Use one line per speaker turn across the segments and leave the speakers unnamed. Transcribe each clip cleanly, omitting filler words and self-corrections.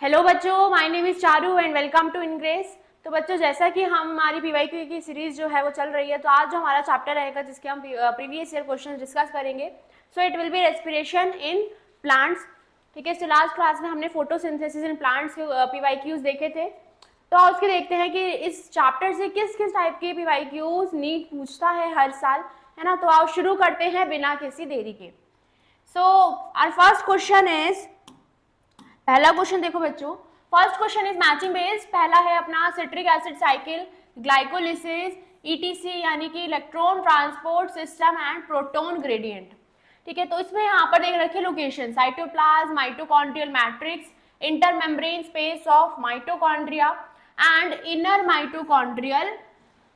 Hello बच्चों, my name is Charu and welcome to Ingress. तो बच्चों, जैसा कि हमारी पीवाईक्यू की सीरीज जो है वो चल रही है, तो आज जो हमारा चैप्टर रहेगा जिसके हम प्रीवियस ईयर क्वेश्चन डिस्कस करेंगे, so it will be respiration in plants. ठीक है, तो लास्ट क्लास में हमने फोटोसिंथेसिस इन प्लांट्स के पीवाईक्यूज देखे थे। तो आज के देखते हैं कि इस चैप्टर से किस किस टाइप के पीवाईक्यूज नीट पूछता है हर साल, है ना। तो आओ शुरू करते हैं बिना किसी देरी के। So our first question is, पहला क्वेश्चन देखो बच्चों, first question is matching based. पहला है अपना citric acid cycle, glycolysis, ETC यानी कि electron transport system and proton gradient. ठीक है, तो इसमें यहाँ पर देख रखिए location, cytoplasm, mitochondrial matrix, inter membrane space of mitochondria and inner mitochondrial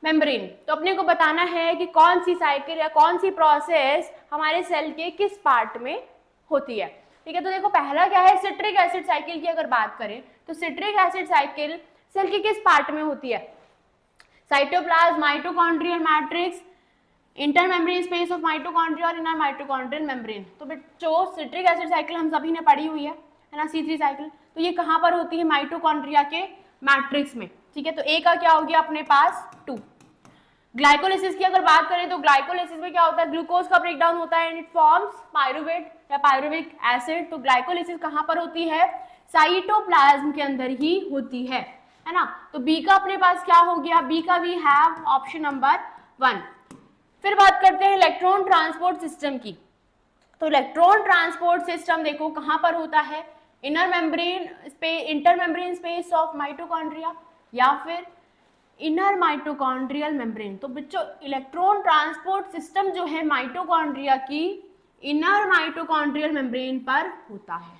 membrane. तो अपने को बताना है कि कौन सी साइकिल या कौन सी प्रोसेस हमारे सेल के किस पार्ट में होती है। ठीक है, तो देखो पहला क्या है, सिट्रिक एसिड साइकिल की अगर बात करें तो सिट्रिक एसिड साइकिल सेल के किस पार्ट में होती है, cytoplasm, mitochondrial matrix, inter membrane space of mitochondria और इनर माइटोकॉन्ड्रियल मेम्ब्रेन। तो बच्चों सिट्रिक एसिड साइकिल हम सभी ने पढ़ी हुई है ना, C3 साइकिल। तो ये कहां पर होती है, माइटोकॉन्ड्रिया के मैट्रिक्स में। ठीक है, तो ए का क्या हो गया अपने पास 2। ग्लाइकोलिसिस की अगर बात करें तो ग्लाइकोलिसिस में क्या होता है, ग्लूकोज का ब्रेकडाउन होता है एंड इट फॉर्म्स पायरुवेट या पायरुविक एसिड। तो ग्लाइकोलिसिस कहां पर होती है, साइटोप्लाज्म के अंदर ही होती है ना। तो बी का अपने पास क्या हो गया, बी का वी हैव ऑप्शन नंबर 1। फिर बात करते हैं इलेक्ट्रॉन ट्रांसपोर्ट सिस्टम की। तो इलेक्ट्रॉन ट्रांसपोर्ट सिस्टम देखो कहां पर होता है, inner membrane space, inter membrane space of mitochondria या फिर इनर माइटोकॉन्ड्रियल मेम्ब्रेन। तो बच्चों इलेक्ट्रॉन ट्रांसपोर्ट सिस्टम जो है माइटोकॉन्ड्रिया की इनर माइटोकॉन्ड्रियल मेम्ब्रेन पर होता है।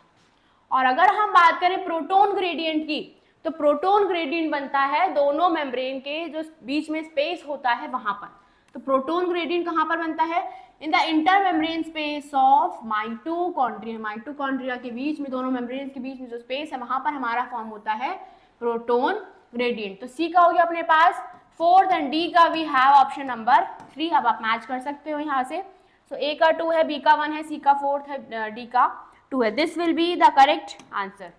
और अगर हम बात करें प्रोटॉन ग्रेडियंट की, तो प्रोटॉन ग्रेडियंट बनता है दोनों मेम्ब्रेन के जो बीच में स्पेस होता है वहां पर। तो प्रोटॉन ग्रेडियंट कहां पर बनता है, in the inter membrane space of mitochondria. Mitochondria के बीच में, दोनों मेम्ब्रेन के बीच में जो स्पेस है वहां पर हमारा फॉर्म होता है प्रोटॉन ग्रेडियंट। तो सी का हो गया अपने पास 4 एंड डी का वी हैव ऑप्शन नंबर 3। अब आप मैच कर सकते हो यहाँ से। सो ए का 2 है, बी का 1 है, सी का 4 है, डी का 2 है। This will be the correct answer.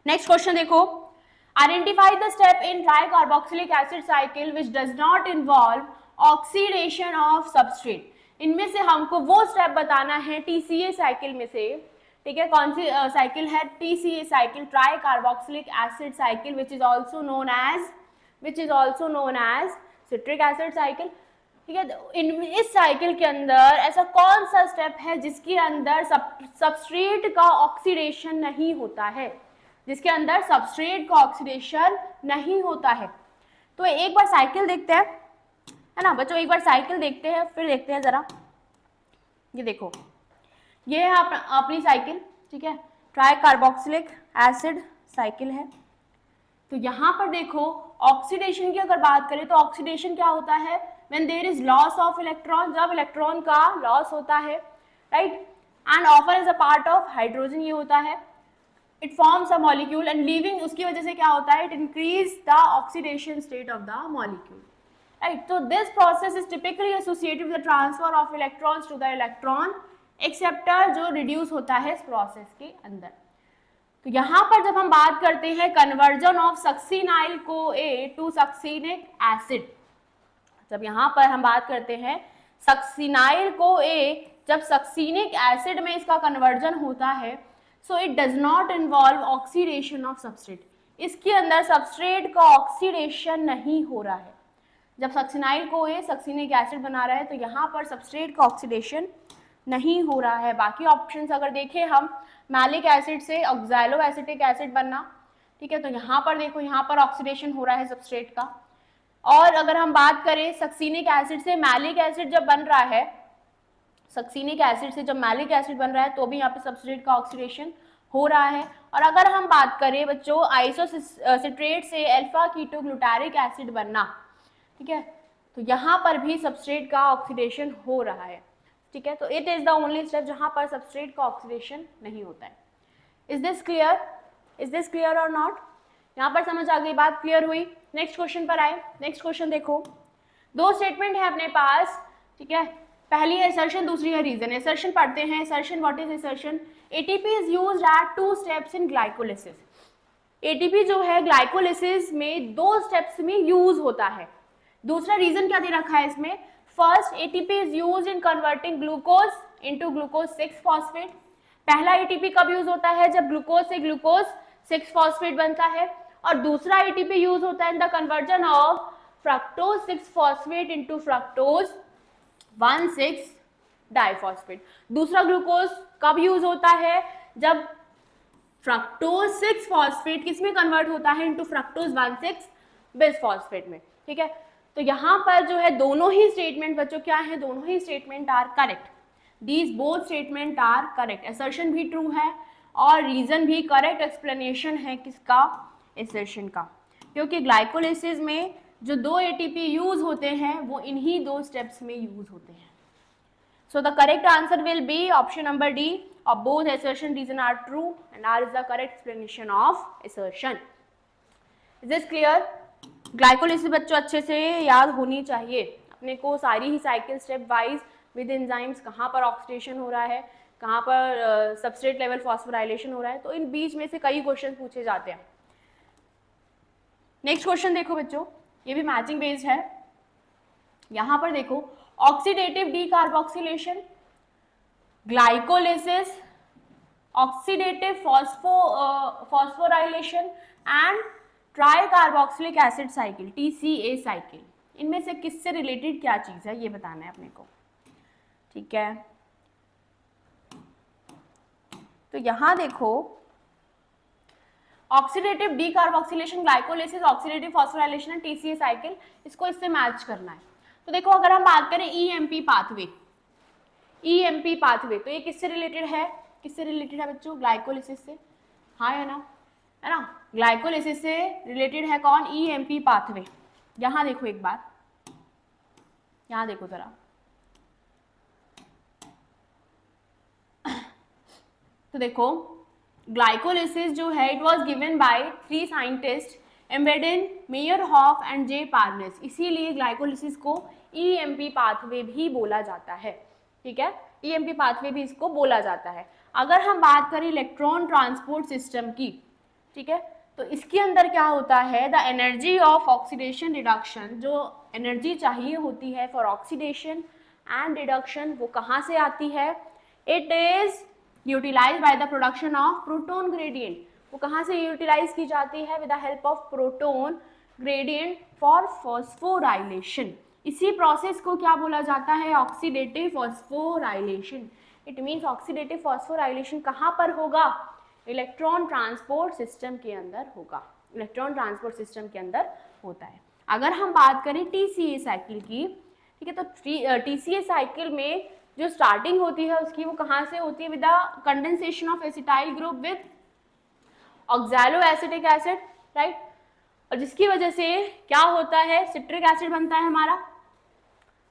Next question देखो, identify the step in tricarboxylic acid cycle which does not involve oxidation of substrate. इनमें से हमको वो स्टेप बताना है टीसीए साइकिल में से। ठीक है, कौन सी साइकिल है, TCA cycle, tricarboxylic acid cycle, which is also known as citric acid cycle. ठीक है, इस साइकिल के अंदर ऐसा कौन सा स्टेप है जिसके अंदर सबस्ट्रेट का ऑक्सीडेशन नहीं होता है, जिसके अंदर सबस्ट्रेट का ऑक्सीडेशन नहीं होता है। तो एक बार साइकिल देखते हैं, है ना बच्चों, एक बार साइकिल देखते हैं, फिर देखते हैं जरा। ये देखो, ये है अपनी साइकिल। ठीक है, ट्राई कार्बोक्सिलिक एसिड साइकिल है। तो यहां पर देखो ऑक्सीडेशन की अगर बात करें तो ऑक्सीडेशन क्या होता है, when there is loss of electron, जब इलेक्ट्रॉन का लॉस होता है, right, and often is a part of hydrogen, ये होता है। It forms a molecule and leaving, उसकी वजह से क्या होता है, it increase the oxidation state of the molecule, right. तो this process is typically associated with the transfer of electrons to the electron acceptor, जो रिड्यूस होता है इस प्रोसेस के अंदर। तो यहां पर जब हम बात करते हैं conversion of succinyl CoA to succinic acid, जब यहां पर हम बात करते हैं सक्सिनाइल CoA, जब सक्सिनिक एसिड में इसका कन्वर्जन होता है, so it does not involve oxidation of substrate. इसके अंदर सबस्ट्रेट का ऑक्सीडेशन नहीं हो रहा है। जब सक्सिनाइल CoA सक्सिनिक एसिड बना रहा है तो यहाँ पर सबस्ट्रेट का ऑक्सीडेशन नहीं हो रहा है। बाकी ऑप्शंस अगर देखें हम, मैलिक एसिड से ऑक्सैलो एसिटिक एसिड बनना, ठीक है, तो यहाँ पर देखो, यहाँ पर ऑक्सीडेशन हो रहा है सबस्ट्रेट का। और अगर हम बात करें सक्सिनिक एसिड से मैलिक एसिड जब बन रहा है, सक्सिनिक एसिड से जब मैलिक एसिड बन रहा है तो भी यहाँ पे सबस्ट्रेट का ऑक्सीडेशन हो रहा है। और अगर हम बात करें बच्चों आइसोसिट्रेट से अल्फा कीटोग्लूटारिक एसिड बनना, ठीक है, तो यहाँ पर भी सबस्ट्रेट का ऑक्सीडेशन हो रहा है। ठीक है, तो it is the only step जहां पर सबस्ट्रेट का ऑक्सीडेशन नहीं होता है। इज दिस क्लियर और नॉट? यहाँ पर समझ आ गई बात, क्लियर हुई? नेक्स्ट क्वेश्चन पर आए। नेक्स्ट क्वेश्चन देखो, दो स्टेटमेंट है अपने पास, ठीक है, पहली है असर्शन, दूसरी है रीजन। असर्शन पढ़ते हैं। Assertion, what is assertion? ATP is used eight 2 steps in glycolysis. ATP जो है ग्लाइकोलिसिस में 2 स्टेप्स में यूज होता है। दूसरा रीजन क्या दे रखा है इसमें? First, ATP is used in converting glucose into glucose 6 phosphate. पहला एटीपी कब यूज होता है? जब ग्लूकोज से ग्लूकोज 6 फॉस्फेट बनता है। और दूसरा एटीपी यूज होता है in the conversion of fructose 6 phosphate into fructose 1,6 diphosphate. दूसरा ग्लूकोज कब यूज होता है? जब फ्रक्टोज 6 फॉस्फेट किस में कन्वर्ट होता है? इनटू फ्रक्टोज 1,6 बिसफॉस्फेट में। ठीक है, तो यहां पर जो है दोनों ही स्टेटमेंट बच्चों क्या है? दोनों ही statement are correct. These both statement are correct. Assertion भी ट्रू है और रीजन भी करेक्ट एक्सप्लेनेशन है किसका? असर्शन का। क्योंकि ग्लाइकोलिसिस में जो 2 एटीपी यूज होते हैं वो इन्हीं 2 स्टेप्स में यूज होते हैं। So the correct answer will be option number D. Of both assertion reason are true and R is the correct explanation of assertion. Is this clear? Glycolysis बच्चों अच्छे से याद होनी चाहिए अपने को, सारी ही cycle step wise with enzymes, कहाँ पर ऑक्सीडेशन हो रहा है, कहाँ पर सबस्ट्रेट लेवल फॉस्फोराइलेशन हो रहा है, तो इन बीच में से कई क्वेश्चन पूछे जाते हैं। नेक्स्ट क्वेश्चन देखो बच्चों, ये भी मैचिंग बेस्ड है। यहां पर देखो, oxidative decarboxylation, glycolysis, oxidative phosphorylation and tricarboxylic acid cycle, TCA cycle, इनमें से किससे रिलेटेड क्या चीज है ये बताना है अपने को। ठीक है, तो यहां देखो, oxidative decarboxylation, glycolysis, oxidative phosphorylation and TCA cycle, इसको इससे मैच करना है। तो देखो, अगर हम बात करें EMP पाथवे, EMP पाथवे, तो ये किससे रिलेटेड है? किससे रिलेटेड है बच्चों? ग्लाइकोलिसिस से। हाँ या ना? है ना? ग्लाइकोलिसिस से रिलेटेड है कौन? EMP pathway. यहां देखो एक बार, यहां देखो जरा, तो देखो ग्लाइकोलिसिस जो है it was given by 3 scientist, Embden, Meyerhof and J Parnas. इसीलिए ग्लाइकोलिसिस को EMP पाथवे भी बोला जाता है। ठीक है, EMP पाथवे भी इसको बोला जाता है। अगर हम बात करें इलेक्ट्रॉन ट्रांसपोर्ट सिस्टम की, ठीक है, तो इसके अंदर क्या होता है? The energy of oxidation reduction, जो एनर्जी चाहिए होती है फॉर ऑक्सीडेशन एंड रिडक्शन, वो कहाँ से आती है? It is utilise by the production of proton gradient. वो कहाँ से यूटिलाइज की जाती है? With the help of proton gradient for phosphorylation. इसी प्रोसेस को क्या बोला जाता है? Oxidative phosphorylation. It means oxidative phosphorylation कहाँ पर होगा? इलेक्ट्रॉन ट्रांसपोर्ट सिस्टम के अंदर होगा। इलेक्ट्रॉन ट्रांसपोर्ट सिस्टम के अंदर होता है। अगर हम बात करें TCA साइकिल की, ठीक है, तो TCA साइकिल में जो स्टार्टिंग होती है उसकी, वो कहाँ से होती है? With the condensation of acetyl group with oxalo acetic acid, right, और जिसकी वजह से क्या होता है? सिट्रिक एसिड बनता है हमारा,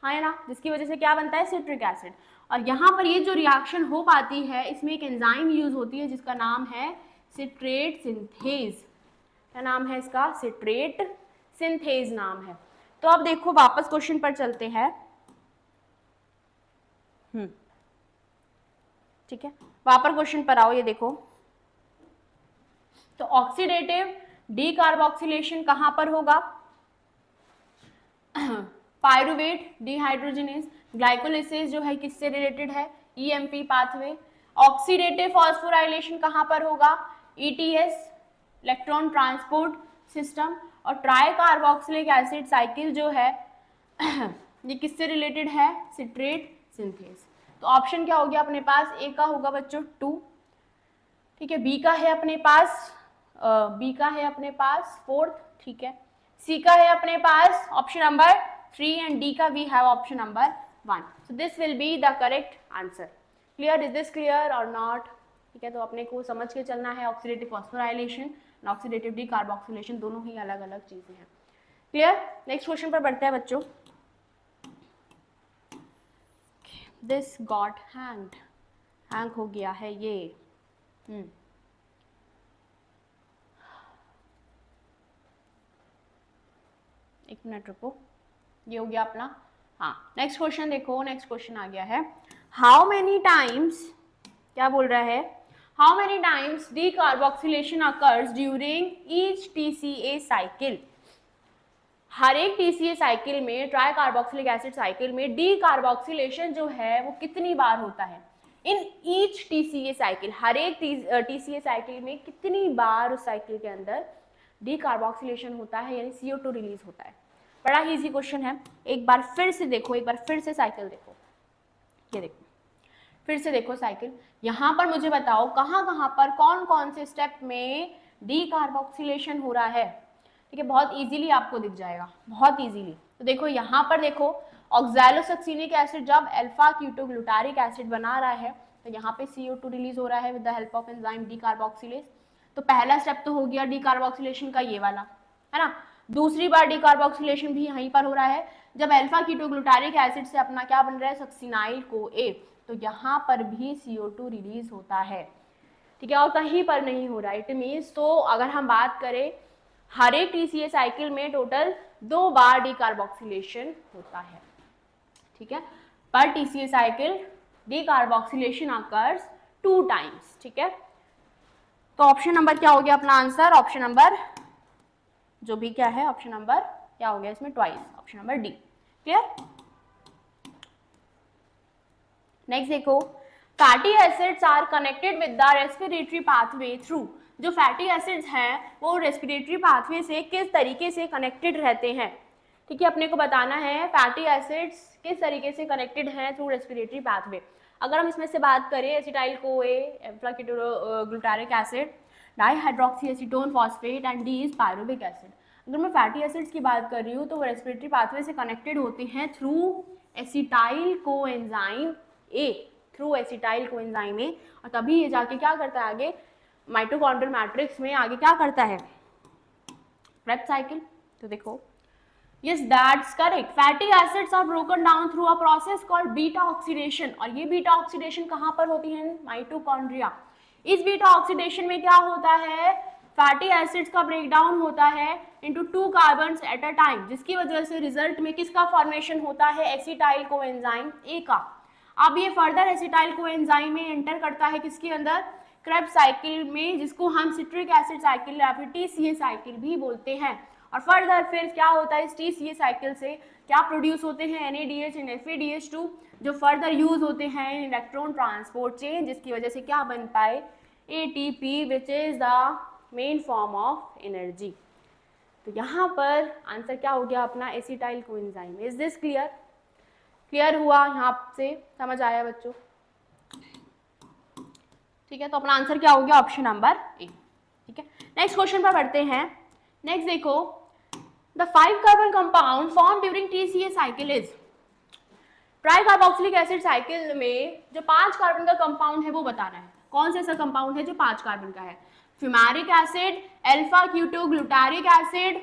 हाँ है ना? जिसकी वजह से क्या बनता है? Citric acid. और यहाँ पर ये जो रिएक्शन हो पाती है, इसमें एक एंजाइम यूज होती है जिसका नाम है सिट्रेट सिंथेज। क्या नाम है इसका? सिट्रेट सिंथेज नाम है। तो अब देखो, वापस क्वेश्चन पर चलते हैं। ठीक है, वापस क्वेश्चन पर आओ। ये देखो, तो ऑक्सीडेटिव डीकार्बोक्सिलेशन कहां पर होगा? Pyruvate dehydrogenase. ग्लाइकोलिसिस जो है किससे रिलेटेड है? EMP pathway. ऑक्सीडेटिव फॉस्फोराइलेशन कहां पर होगा? ETS, electron transport system. और ट्राई कार्बोक्सिलिक एसिड साइकिल जो है ये किससे रिलेटेड है? Citrate synthase. तो ऑप्शन क्या हो गया अपने पास? ए का होगा बच्चों 2, ठीक है, बी का है अपने पास 4th, ठीक है, सी का है अपने पास ऑप्शन नंबर 3 एंड डी का we have option number 1। So this will be the correct answer. Clear? Is this clear और नॉट? ठीक है, तो अपने को समझ के चलना है, ऑक्सीडेटिव फॉस्फोराइलेशन और ऑक्सीडेटिव डीकार्बोक्सिलेशन दोनों ही अलग अलग चीजें हैं। क्लियर? नेक्स्ट क्वेश्चन पर बढ़ते हैं बच्चों। दिस गॉट हैंग हो गया है ये। एक मिनट रुको, ये हो गया अपना हाँ, नेक्स्ट क्वेश्चन देखो, नेक्स्ट क्वेश्चन आ गया है, हाउ मेनी टाइम्स, क्या बोल रहा है, how many times decarboxylation occurs during each TCA cycle. हर एक टीसीए साइकिल में, ट्राई कार्बोक्सिलिक एसिड साइकिल में डीकार्बोक्सिलेशन जो है वो कितनी बार होता है। इन ईच टीसीए साइकिल, हर एक टीसीए साइकिल में कितनी बार उस साइकिल के अंदर डीकार्बोक्सिलेशन होता है, यानी CO2 रिलीज होता है। बड़ा ही इजी क्वेश्चन है, एक बार फिर से देखो, एक बार फिर से साइकिल देखो, ये देखो, फिर से देखो साइकिल। यहाँ पर मुझे बताओ कहाँ कहाँ पर कौन कौन से स्टेप में डीकार्बोक्सिलेशन हो रहा है। ठीक है, बहुत इजीली आपको दिख जाएगा, बहुत इजीली। तो देखो यहाँ पर देखो, ऑक्सैलोसक्सिनिक एसिड जब अल्फा कीटोग्लूटारिक एसिड बना रहा है तो यहाँ पे CO2 रिलीज हो रहा है with the help of enzyme decarboxylase. तो पहला स्टेप तो हो गया डीकार्बोक्सिलेशन का, ये वाला है ना। दूसरी बार डीकार्बोक्सिलेशन भी यहीं पर हो रहा है जब अल्फा कीटोग्लूटारिक एसिड से अपना क्या बन रहा है, सक्सिनाइल CoA, तो यहाँ पर भी CO2 रिलीज होता है। ठीक है, और कहीं पर नहीं हो रहा है। इट मीन्स, तो अगर हम बात करें हर एक टीसीए साइकिल में टोटल 2 बार डीकार्बोक्सिलेशन होता है। ठीक है, पर TCA cycle decarboxylation occurs 2 times. ठीक है, तो ऑप्शन नंबर क्या हो गया अपना आंसर, ऑप्शन नंबर जो भी क्या है, ऑप्शन नंबर क्या हो गया इसमें, twice, option number D. Clear. Next देखो, fatty acids are connected with the respiratory pathway through. जो फैटी एसिड्स हैं वो रेस्पिरेटरी पाथवे से किस तरीके से कनेक्टेड रहते हैं। ठीक है, अपने को बताना है फैटी एसिड्स किस तरीके से कनेक्टेड हैं थ्रू रेस्पिरेटरी पाथवे। अगर हम इसमें से बात करें, acetyl CoA, alpha ketoglutaric acid, dihydroxy acetone phosphate and D is pyruvic acid. अगर मैं फैटी एसिड्स की बात कर रही हूँ तो वो रेस्पिरेटरी पाथवे से कनेक्टेड होते हैं through acetyl coenzyme A, through acetyl coenzyme A, और तभी ये जाके क्या करता है आगे माइटोकॉन्ड्रियल मैट्रिक्स में आगे क्या करता है, क्रेब्स साइकिल। तो देखो, yes that's correct, fatty acids are broken down through a process called beta oxidation, और ये बीटा ऑक्सीडेशन कहाँ पर होती है, माइटोकॉन्ड्रिया। इस बीटा ऑक्सीडेशन में क्या होता है, फैटी एसिड्स का ब्रेकडाउन होता है into 2 carbons at a time, जिसकी वजह से रिजल्ट में किसका फॉर्मेशन होता है, एसिटाइल कोएंजाइम ए का। अब ये फर्दर एसिटाइल कोएंजाइम में एंटर करता है किसके अंदर, क्रेब्स साइकिल में, जिसको हम सिट्रिक एसिड साइकिल या फिर टीसीए साइकिल भी बोलते हैं। और फर्दर फिर क्या होता है, इस टीसीए साइकिल से क्या प्रोड्यूस होते हैं, NADH एंड FADH2, जो फर्दर यूज होते हैं इन इलेक्ट्रॉन ट्रांसपोर्ट चेन, जिसकी वजह से क्या बन पाए, ATP, which is the main form of energy. तो यहाँ पर आंसर क्या हो गया अपना, acetyl coenzyme. Is this clear, clear हुआ यहाँ से, समझ आया बच्चों। ठीक है, तो अपना आंसर क्या हो गया, ऑप्शन नंबर ए। ठीक है, नेक्स्ट क्वेश्चन पर बढ़ते हैं। नेक्स्ट देखो, the 5 carbon compound form during TCA cycle is. Try carboxylic acid cycle में जो 5 कार्बन का कंपाउंड है वो बताना है। कौन सा ऐसा कंपाउंड है जो 5 कार्बन का है, fumaric acid, alpha ketoglutaric acid,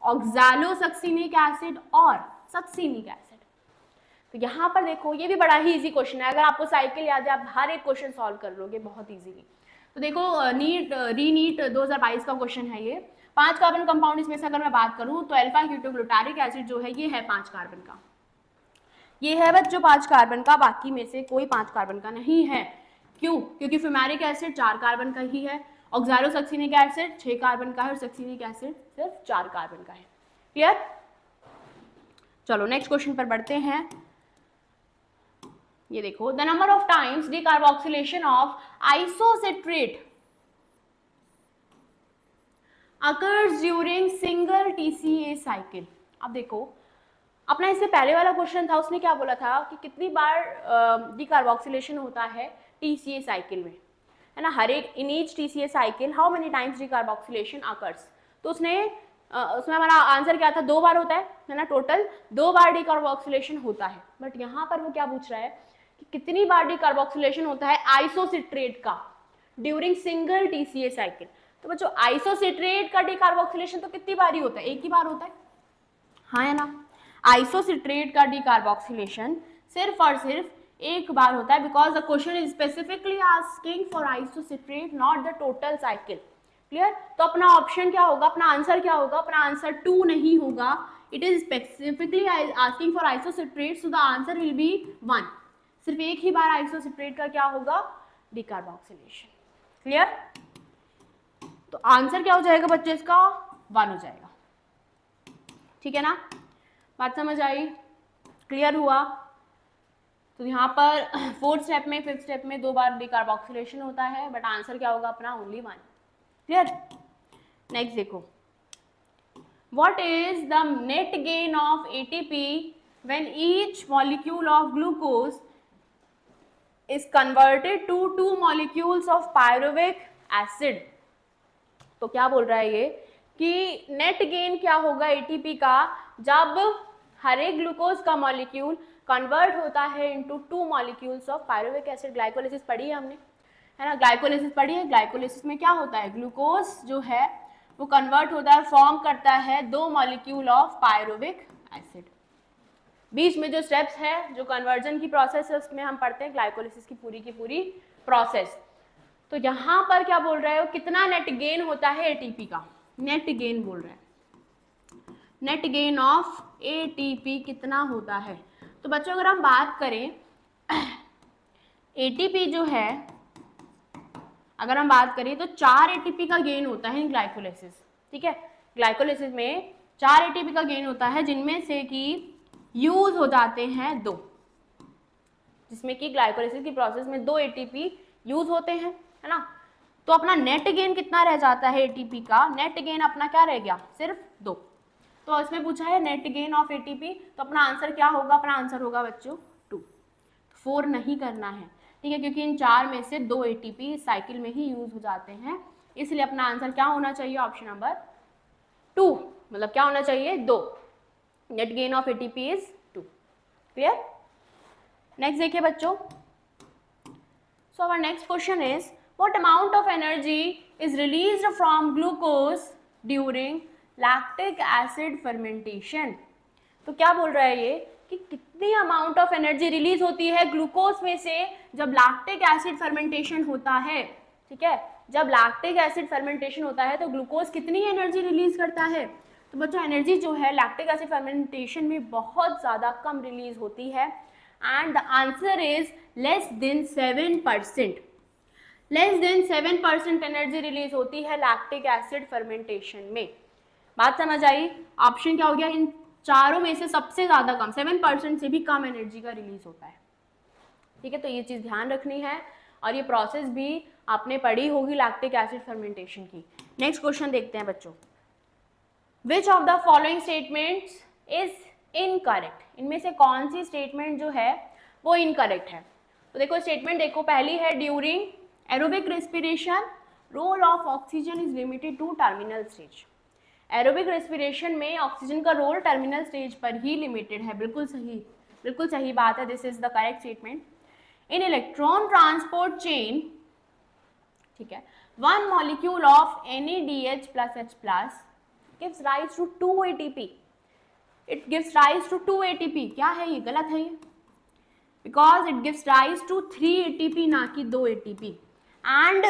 oxalosuccinic acid और सक्सिनिक एसिड। तो यहाँ पर देखो, ये भी बड़ा ही इजी क्वेश्चन है, अगर आपको साइकिल याद है आप हर एक क्वेश्चन सॉल्व कर लोगे बहुत इजीली। तो देखो, नीट 2022 का क्वेश्चन है ये। 5 कार्बन कंपाउंड इसमें से अगर मैं बात करूं तो अल्फा कीटोग्लूटारिक एसिड जो है ये है 5 कार्बन का, ये है बच्चों 5 कार्बन का, बाकी में से कोई 5 कार्बन का नहीं है। क्यों, क्योंकि फ्यूमेरिक एसिड 4 कार्बन का ही है, ऑक्सैलोसक्सिनिक एसिड 6 कार्बन का है और सक्सिनिक एसिड सिर्फ 4 कार्बन का है। क्लियर। चलो नेक्स्ट क्वेश्चन पर बढ़ते हैं। ये देखो, the number of times decarboxylation of isocitrate occurs during single TCA cycle। अब देखो, अपना इससे पहले वाला क्वेश्चन था, उसने क्या बोला था कि कितनी बार डीकार्बोक्सिलेशन होता है TCA साइकिल में, है ना, हर एक in each TCA cycle how many times decarboxylation occurs. तो उसने उसमें हमारा आंसर क्या था, 2 बार होता है ना, टोटल 2 बार डीकार्बोक्सिलेशन होता है। बट यहाँ पर वो क्या पूछ रहा है कि कितनी बार डीकार्बोक्सिलेशन होता है आइसोसिट्रेट का ड्यूरिंग सिंगल TCA साइकिल। तो बच्चों, आइसोसिट्रेट का डीकार्बोक्सिलेशन तो कितनी बार ही होता है, एक ही बार होता है, हाँ या ना। आइसोसिट्रेट का डीकार्बोक्सिलेशन सिर्फ और सिर्फ एक बार होता है, because the question is specifically asking for isocitrate, not the total cycle. Clear? तो अपना ऑप्शन क्या होगा, अपना आंसर क्या होगा, अपना आंसर 2 नहीं होगा. It is specifically asking for isocitrate, so the answer will be 1. सिर्फ एक ही बार आइसोसेपरेट का क्या होगा, डिकार्बोक्सिलेशन. क्लियर? तो आंसर क्या हो जाएगा बच्चे इसका, 1 हो जाएगा. ठीक है ना, बात समझ आई, क्लियर हुआ? तो यहाँ पर 4th स्टेप में 5th स्टेप में 2 बार डिकार्बोक्सिलेशन होता है, बट आंसर क्या होगा अपना, ओनली 1. क्लियर? नेक्स्ट देखो, what is the net gain of ATP when each molecule of glucose is converted to 2 molecules of pyruvic acid. तो क्या बोल रहा है ये कि नेट गेन क्या होगा एटीपी का जब हर एक ग्लूकोज का मॉलिक्यूल कन्वर्ट होता है into 2 molecules of pyruvic acid. Glycolysis पढ़ी है हमने, है ना, ग्लाइकोलिसिस पढ़ी है. ग्लाइकोलिसिस में क्या होता है, ग्लूकोज जो है वो कन्वर्ट होता है, फॉर्म करता है 2 मॉलिक्यूल ऑफ पायरुविक एसिड. बीच में जो स्टेप्स है, जो कन्वर्जन की प्रोसेस है, उसमें हम पढ़ते हैं ग्लाइकोलिसिस की पूरी प्रोसेस. तो यहाँ पर क्या बोल रहे हो, कितना नेट गेन होता है एटीपी का, नेट गेन बोल रहे हैं, नेट गेन ऑफ एटीपी कितना होता है. तो बच्चों अगर हम बात करें एटीपी जो है, अगर हम बात करें तो 4 एटीपी का गेन होता है इन ग्लाइकोलिसिस. ठीक है, ग्लाइकोलिसिस में 4 एटीपी का गेन होता है, जिनमें से कि यूज हो जाते हैं 2, जिसमें कि ग्लाइकोलिसिस की प्रोसेस में 2 एटीपी यूज होते हैं, है ना. तो अपना नेट गेन कितना रह जाता है एटीपी का, नेट गेन अपना क्या रह गया, सिर्फ 2. तो इसमें पूछा है नेट गेन ऑफ एटीपी, तो अपना आंसर क्या होगा, अपना आंसर होगा बच्चों 2. 4 नहीं करना है, ठीक है, क्योंकि इन 4 में से 2 एटीपी साइकिल में ही यूज हो जाते हैं, इसलिए अपना आंसर क्या होना चाहिए, ऑप्शन नंबर 2. मतलब क्या होना चाहिए, 2. Net gain of ATP is 2. Clear? Next देखिए बच्चों, so our next question is what amount of energy is released from glucose during lactic acid fermentation. तो क्या बोल रहा है ये कि कितनी अमाउंट ऑफ एनर्जी रिलीज होती है ग्लूकोज में से जब लैक्टिक एसिड फर्मेंटेशन होता है. ठीक है, जब लैक्टिक एसिड फर्मेंटेशन होता है तो ग्लूकोज कितनी एनर्जी रिलीज करता है. तो बच्चों एनर्जी जो है लैक्टिक एसिड फर्मेंटेशन में बहुत ज़्यादा कम रिलीज होती है, and the answer is less than 7%. Less than 7% energy release होती है लैक्टिक एसिड फर्मेंटेशन में. बात समझ आई? ऑप्शन क्या हो गया, इन चारों में से सबसे ज्यादा कम, 7% से भी कम एनर्जी का रिलीज होता है. ठीक है, तो ये चीज ध्यान रखनी है, और ये प्रोसेस भी आपने पढ़ी होगी लैक्टिक एसिड फर्मेंटेशन की. नेक्स्ट क्वेश्चन देखते हैं बच्चों, which of the following statements is incorrect. इनमें से कौन सी स्टेटमेंट जो है वो इनकरेक्ट है. तो देखो स्टेटमेंट देखो, पहली है during aerobic respiration role of oxygen is limited to terminal stage. Aerobic respiration में ऑक्सीजन का रोल टर्मिनल स्टेज पर ही लिमिटेड है. बिल्कुल सही बात है, this is the correct statement. In electron transport chain, ठीक है, 1 molecule of NADH plus H plus gives rise to 2 ATP. It gives rise to 2 ATP. क्या है ये, गलत है ये, because it gives rise to 3 ATP ना कि 2 ATP, and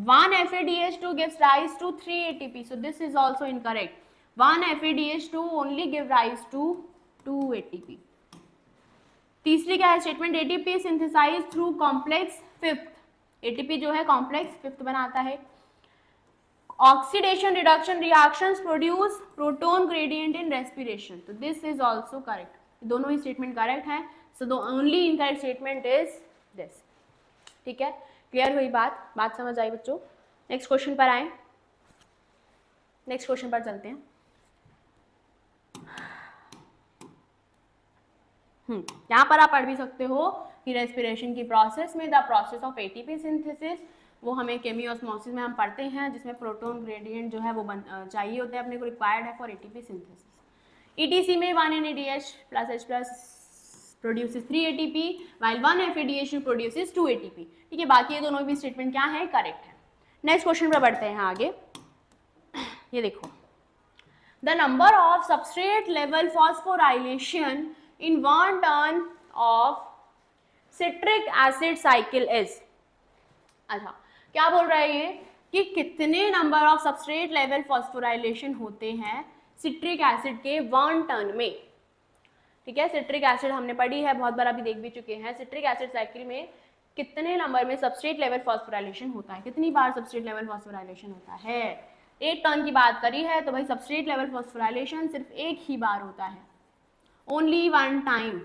1 FADH2 gives rise to 3 ATP. So this is also incorrect. 1 FADH2 only give rise to 2 ATP. तीसरी क्या है statement, ATP synthesized through complex fifth. ATP जो है complex fifth बनाता है. Oxidation reduction reactions produce proton gradient in respiration. तो this is also correct. दोनों ही स्टेटमेंट करेक्ट हैं. So the only incorrect statement is this. ठीक है, क्लियर हुई बात समझ आई बच्चों. नेक्स्ट क्वेश्चन पर आए, नेक्स्ट क्वेश्चन पर चलते हैं. यहाँ पर आप पढ़ भी सकते हो कि रेस्पिरेशन की प्रोसेस में the process of ATP synthesis, वो हमें केमियोस्मोसिस में हम पढ़ते हैं, जिसमें प्रोटॉन ग्रेडियंट जो है वो चाहिए होते हैं अपने को, रिक्वायर्ड है फॉर एटीपी सिंथेसिस. ETC में 1 NADH plus H plus produces 3 ATP while 1 FADH2 produces 2 ATP. ठीक है, बाकी ये दोनों भी स्टेटमेंट क्या है, करेक्ट है. नेक्स्ट क्वेश्चन पर बढ़ते हैं आगे. ये देखो, the number of substrate level phosphorylation in 1 turn of citric acid cycle is. अच्छा, क्या बोल रहा है ये कि कितने number of substrate level phosphorylation होते हैं सिट्रिक एसिड के 1 टन में। ठीक है, सिट्रिक एसिड हमने पढ़ी है, बहुत बार अभी देख भी चुके हैं। सिट्रिक एसिड साइकिल में कितने नंबर में सबस्ट्रेट लेवल फॉस्फोराइलेशन होता है, कितनी बार सबस्ट्रेट लेवल फॉस्फोराइलेशन होता है। 1 टन की बात करी है तो भाई सबस्ट्रेट लेवल फॉस्फोराइलेशन सिर्फ एक ही बार होता है, only 1 time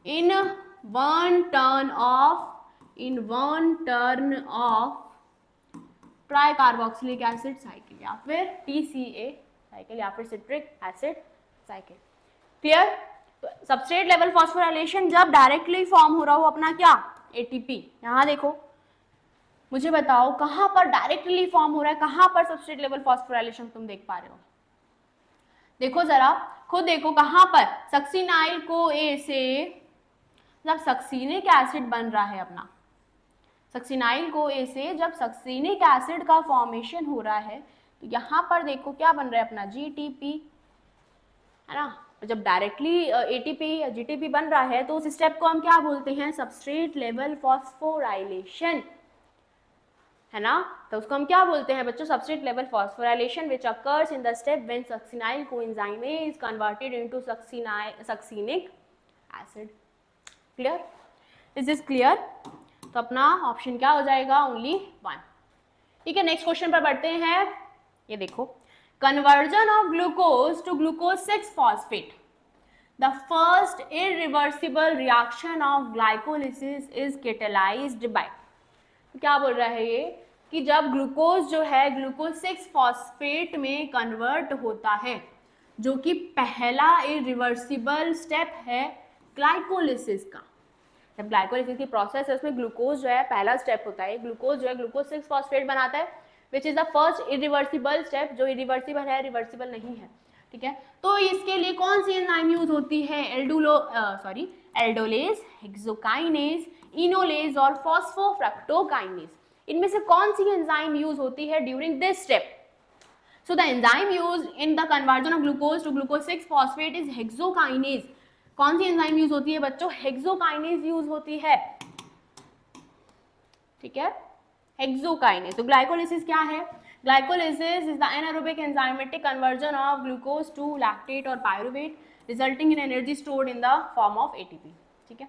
in 1 turn off try carboxylic acid cycle या फिर TCA साइकिल या फिर citric acid cycle. Clear. Substrate level phosphorylation जब डायरेक्टली फॉर्म हो रहा हो अपना क्या, ATP। यहां देखो, मुझे बताओ कहां पर डायरेक्टली फॉर्म हो रहा है, कहां पर सबस्ट्रेट लेवल फॉस्फोराइलेशन तुम देख पा रहे हो। देखो जरा, खुद देखो कहां पर, सक्सिनाइल को ए से जब सक्सिनिक एसिड बन रहा है अपना, सक्सिनाइल को ए से जब सक्सिनिक एसिड का फॉर्मेशन हो रहा है तो यहां पर देखो क्या बन रहा है अपना GTP, है ना। जब डायरेक्टली ATP या GTP बन रहा है तो उस स्टेप को हम क्या बोलते हैं, सबस्ट्रेट लेवल फॉस्फोराइलेशन, है ना। तो उसको हम क्या बोलते हैं बच्चों, substrate level phosphorylation which occurs in the step when succinyl coenzyme is converted into succinic acid. Clear, is this clear. तो अपना ऑप्शन क्या हो जाएगा, ओनली 1। ठीक है, नेक्स्ट क्वेश्चन पर बढ़ते हैं। ये देखो, conversion of glucose to glucose 6 phosphate, the first irreversible reaction of glycolysis is catalysed by. क्या बोल रहा है ये कि जब ग्लूकोज जो है ग्लूकोज 6 फॉस्फेट में कन्वर्ट होता है, जो कि पहला इरिवर्सिबल स्टेप है ग्लाइकोलिसिस का। जब ग्लाइकोलिसिस की प्रोसेस है उसमें ग्लूकोज जो है पहला स्टेप होता है, ग्लूकोज जो है ग्लूकोज 6 फॉस्फेट बनाता है, which is the first irreversible step, जो इरिवर्सिबल है, रिवर्सिबल नहीं है। ठीक है, तो इसके लिए कौन सी एंजाइम यूज होती है, एल्डोलेज, हेक्सोकाइनेज, इनोलेज और फॉस्फोफ्रक्टोकाइनेज। इनमें से कौन सी एंजाइम यूज होती है during this step. So the enzyme used in the conversion of glucose to glucose 6 phosphate is hexokinase। कौन सी एंजाइम यूज होती है बच्चों, हेक्सोकाइनेज यूज होती है। ठीक है, हेक्सोकाइनेज। तो ग्लाइकोलिसिस क्या है, glycolysis is the anaerobic enzymatic conversion of glucose to lactate और pyruvate resulting in energy stored in the form of ATP। ठीक है,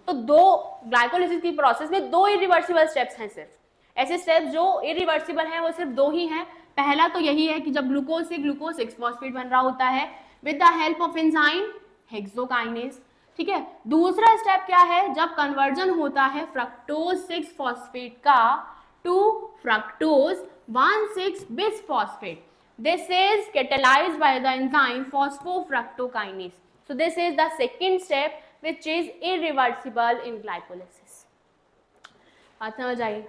तो दो ग्लाइकोलिसिस की प्रोसेस में 2 इरिवर्सिबल स्टेप्स हैं, सिर्फ ऐसे स्टेप्स जो इरिवर्सिबल हैं वो सिर्फ 2 ही हैं। पहला तो यही है कि जब ग्लूकोज से ग्लूकोज 6 फॉस्फेट बन रहा होता है with the help of enzyme hexokinase. ठीक है, दूसरा स्टेप क्या है, जब कन्वर्जन होता है फ्रक्टोज 6 फॉस्फेट का to fructose 1,6 bisphosphate, this is catalyzed by the enzyme phosphofructokinase। So this is the second step which is irreversible in glycolysis। बात समझ आई।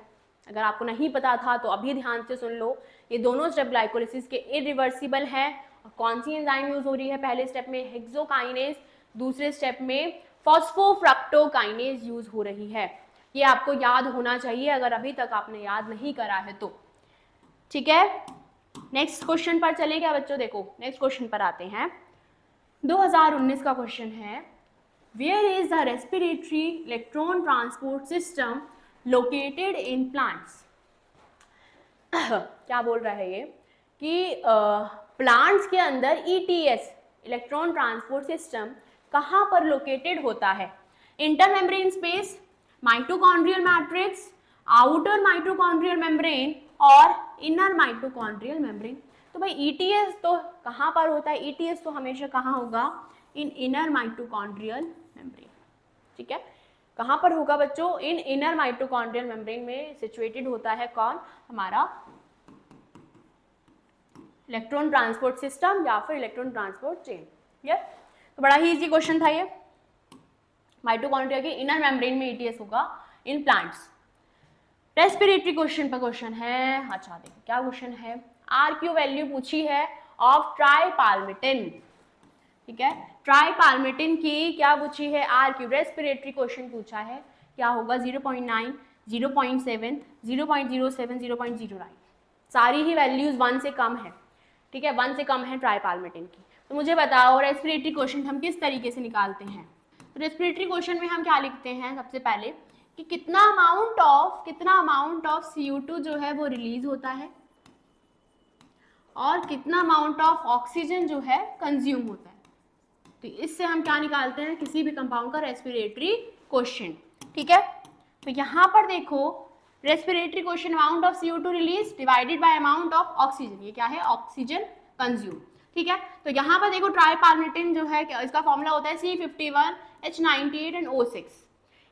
अगर आपको नहीं पता था तो अभी ध्यान से सुन लो, ये दोनों स्टेप ग्लाइकोलिसिस के इरिवर्सिबल हैं। और कौन सी एंजाइम यूज हो रही है, पहले स्टेप में हेक्सोकाइनेज, दूसरे स्टेप में फॉस्फोफ्रक्टोकाइनेज यूज हो रही है। ये आपको याद होना चाहिए अगर अभी तक आपने याद नहीं करा है तो। ठीक है, नेक्स्ट क्वेश्चन पर चले क्या बच्चों, देखो नेक्स्ट क्वेश्चन पर आते हैं। 2019 का क्वेश्चन है, where is the respiratory electron transport system located in plants. क्या बोल रहा है ये कि प्लांट्स के अंदर ETS इलेक्ट्रॉन ट्रांसपोर्ट सिस्टम कहाँ पर लोकेटेड होता है, intermembrane space, mitochondrial matrix, outer mitochondrial membrane और इनर माइटोकॉन्ड्रियल मेम्ब्रेन। तो भाई ETS तो कहाँ पर होता है, ETS तो हमेशा कहाँ होगा, इन इनर माइटोकॉन्ड्रियल मेम्ब्रेन। ठीक है, कहाँ पर होगा बच्चों, इन इनर माइटोकॉन्ड्रियल मेम्ब्रेन में सिचुएटेड होता है कौन, हमारा इलेक्ट्रॉन ट्रांसपोर्ट सिस्टम या फिर इलेक्ट्रॉन ट्रांसपोर्ट चेन। क्लियर, तो बड़ा ही इजी क्वेश्चन था ये। माइटोकॉन्ड्रिया के इनर मेम्ब्रेन में ETS होगा इन प्लांट्स। रेस्पिरेटरी क्वेश्चन पर क्वेश्चन है, अच्छा देखो क्या क्वेश्चन है, RQ वैल्यू पूछी है ऑफ ट्राइपाल्मिटिन। ठीक है, ट्राइपाल्मिटिन की क्या पूछी है, RQ रेस्पिरेटरी क्वेश्चन पूछा है, क्या होगा 0.9, 0.7, 0.07, 0.09, सारी ही वैल्यूज 1 से कम है। ठीक है, 1 से कम है ट्राइपाल्मिटिन की। तो मुझे बताओ रेस्पिरेटरी क्वेश्चन हम किस तरीके से निकालते हैं। तो रेस्पिरेटरी क्वेश्चन में हम क्या लिखते हैं, सबसे पहले कि कितना अमाउंट ऑफ CO2 जो है वो रिलीज होता है और कितना अमाउंट ऑफ ऑक्सीजन जो है कंज्यूम होता है। तो इससे हम क्या निकालते हैं, किसी भी कंपाउंड का रेस्पिरेटरी क्वोशिएंट। ठीक है, तो यहाँ पर देखो respiratory quotient amount of CO2 release divided by amount of oxygen, ये क्या है, ऑक्सीजन कंज्यूम। ठीक है, तो यहाँ पर देखो ट्राइपार्मेटिन जो है इसका फॉर्मूला होता है C51H98 एंड O6।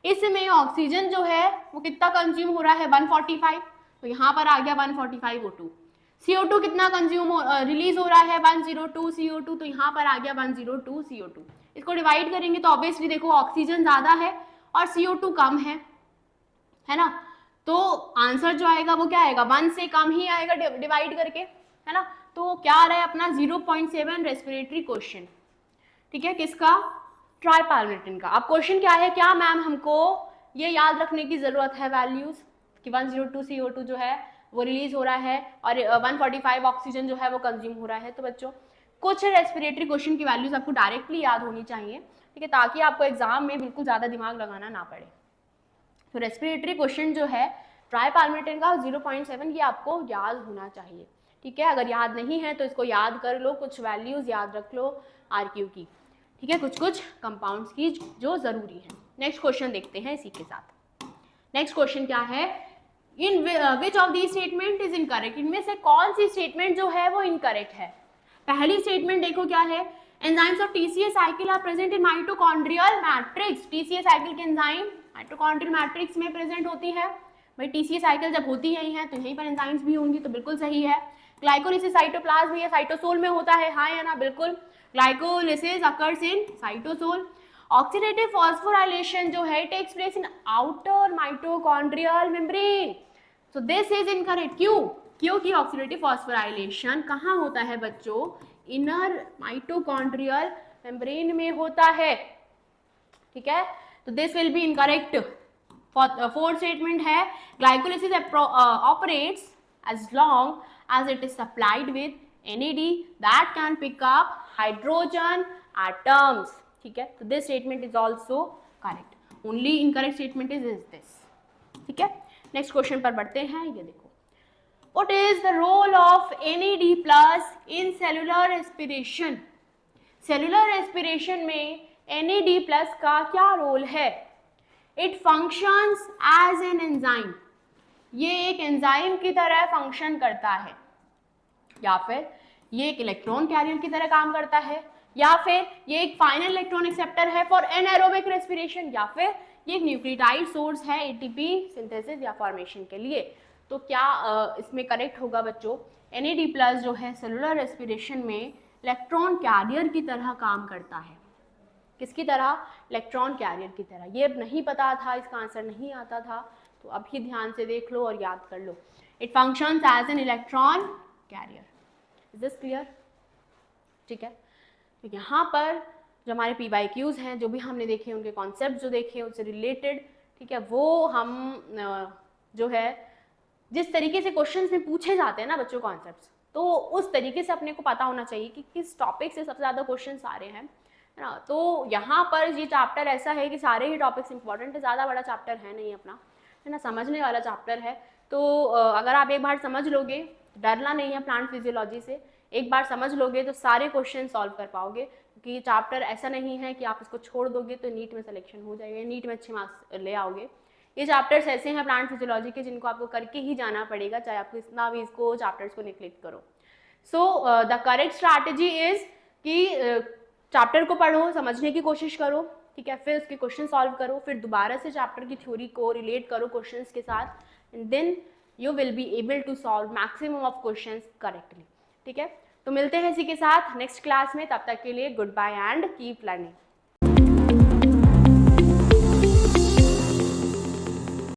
इसमें ऑक्सीजन जो है वो कितना कंज्यूम हो रहा है, 145, तो यहाँ पर आ गया 145 O2। CO2 कितना कंज्यूम रिलीज हो रहा है, 102 CO2, तो यहाँ पर आ गया 102 CO2। इसको डिवाइड करेंगे तो ऑब्वियसली देखो ऑक्सीजन ज्यादा है और CO2 कम है ना, तो आंसर जो आएगा वो क्या आएगा, 1 से कम ही आएगा डिवाइड करके, है ना। तो क्या आ रहा है अपना 0.7 रेस्पिरेटरी क्वोशिएंट। ठीक है, किसका, ट्राइपार्मेटिन का। अब क्वेश्चन क्या है, क्या मैम हमको ये याद रखने की जरूरत है वैल्यूज कि 102 CO2 जो है वो रिलीज हो रहा है और 145 ऑक्सीजन जो है वो कंज्यूम हो रहा है। तो बच्चों कुछ रेस्पिरेटरी क्वेश्चन की वैल्यूज आपको डायरेक्टली याद होनी चाहिए, ठीक है, ताकि आपको एग्जाम में बिल्कुल ज्यादा दिमाग लगाना ना पड़े। तो रेस्पिरेटरी क्वेश्चन जो है ट्राइपार्मेटिन का 0.7 ये आपको याद होना चाहिए। ठीक है, अगर याद नहीं है तो इसको याद कर लो, कुछ वैल्यूज याद रख लो RQ की। ठीक है, कुछ कंपाउंड्स की जो जरूरी है। नेक्स्ट क्वेश्चन देखते हैं इसी के साथ। नेक्स्ट क्वेश्चन क्या है, in which of the statement is incorrect, इनमें से कौन सी स्टेटमेंट जो है वो इनकरेक्ट है। पहली स्टेटमेंट देखो क्या है, enzymes of TCA cycle are present in mitochondrial matrix. TCA cycle के एंजाइम माइटोकॉन्ड्रियल मैट्रिक्स में प्रेजेंट होती है। भाई TCA साइकिल जब होती यही है तो यहीं पर एंजाइम्स भी होंगी, तो बिल्कुल सही है। ग्लाइकोलिसिस साइटोप्लाज्म या साइटोसोल में होता है, हाँ या ना, बिल्कुल। Glycolysis occurs in cytosol. Oxidative phosphorylation जो है takes place in outer mitochondrial membrane. So this is incorrect. क्यों, क्योंकि ऑक्सीडेटिव फॉस्फोराइलेशन कहाँ होता है बच्चों, इनर माइटोकॉन्ड्रियल मेम्ब्रेन में होता है। ठीक है, तो this will be incorrect. Fourth statement है glycolysis operates as long as it is supplied with NAD that can pick up hydrogen atoms. ठीक है, तो this statement is also correct. Only incorrect statement is this. ठीक है, next question पर बढ़ते हैं। ये देखो, what is the role of NAD plus in cellular respiration? Cellular respiration में NAD plus का क्या रोल है? It functions as an enzyme. ये एक एंजाइम की तरह फंक्शन करता है, या फिर ये एक इलेक्ट्रॉन कैरियर की तरह काम करता है, या फिर ये एक फाइनल इलेक्ट्रॉन एक्सेप्टर है फॉर एनारोबिक रेस्पिरेशन, या फिर ये एक न्यूक्लियोटाइड सोर्स है ATP सिंथेसिस या फॉर्मेशन के लिए। तो क्या इसमें करेक्ट होगा बच्चों, NAD प्लस जो है सेलुलर रेस्पिरेशन में इलेक्ट्रॉन कैरियर की तरह काम करता है। किसकी तरह, इलेक्ट्रॉन कैरियर की तरह। ये नहीं पता था, इसका आंसर नहीं आता था, तो अभी ध्यान से देख लो और याद कर लो। It functions as an electron carrier. Is this clear? ठीक है, तो यहाँ पर जो हमारे PYQs हैं, जो भी हमने देखे, उनके कॉन्सेप्ट जो देखे उनसे रिलेटेड, ठीक है, वो हम जो है जिस तरीके से क्वेश्चंस में पूछे जाते हैं ना बच्चों कॉन्सेप्ट्स, तो उस तरीके से अपने को पता होना चाहिए कि किस टॉपिक से सबसे ज़्यादा क्वेश्चंस आ रहे हैं, है ना। तो यहाँ पर ये चैप्टर ऐसा है कि सारे ही टॉपिक्स इंपॉर्टेंट है, ज़्यादा बड़ा चैप्टर है नहीं अपना, है ना, समझने वाला चैप्टर है। तो अगर आप एक बार समझ लोगे, डरना नहीं है प्लांट फिजियोलॉजी से, एक बार समझ लोगे तो सारे क्वेश्चन सॉल्व कर पाओगे, क्योंकि चैप्टर ऐसा नहीं है कि आप इसको छोड़ दोगे तो नीट में सिलेक्शन हो जाएगा, नीट में अच्छे मार्क्स ले आओगे। ये चैप्टर्स ऐसे हैं प्लांट फिजियोलॉजी के जिनको आपको करके ही जाना पड़ेगा, चाहे आपको इतना भी इसको चैप्टर्स को निग्लेक्ट करो। So the correct strategy is कि चैप्टर को पढ़ो, समझने की कोशिश करो, ठीक है, फिर उसके क्वेश्चन सॉल्व करो, फिर दोबारा से चैप्टर की थ्योरी को रिलेट करो क्वेश्चंस के साथ, and then you will be able to solve maximum of questions correctly. ठीक है, तो मिलते हैं इसी के साथ नेक्स्ट क्लास में, तब तक के लिए good bye and keep learning.